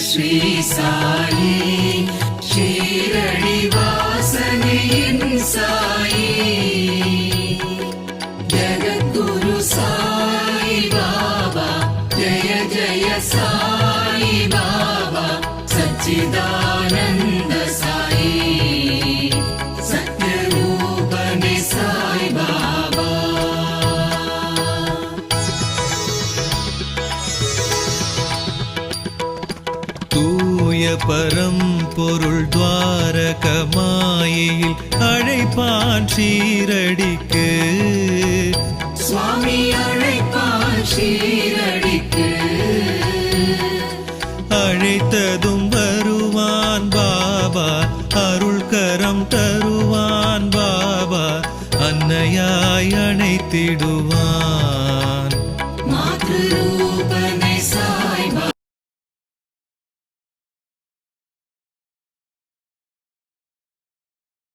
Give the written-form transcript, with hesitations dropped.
ஸ்ரீ சாயி ஷீரடி வாசனையின் சாயி ஜகத்குரு சாய் பாபா ஜய ஜய சாய் பாபா சச்சிதானந்த சாயி சத்யரூபனே சாய் பாபா. தூய பரம்பொருள் துவாரக மாயையில் அழைப்பான் ஷீரடிக்கு சுவாமி அழைப்பான் ஷீரடிக்கு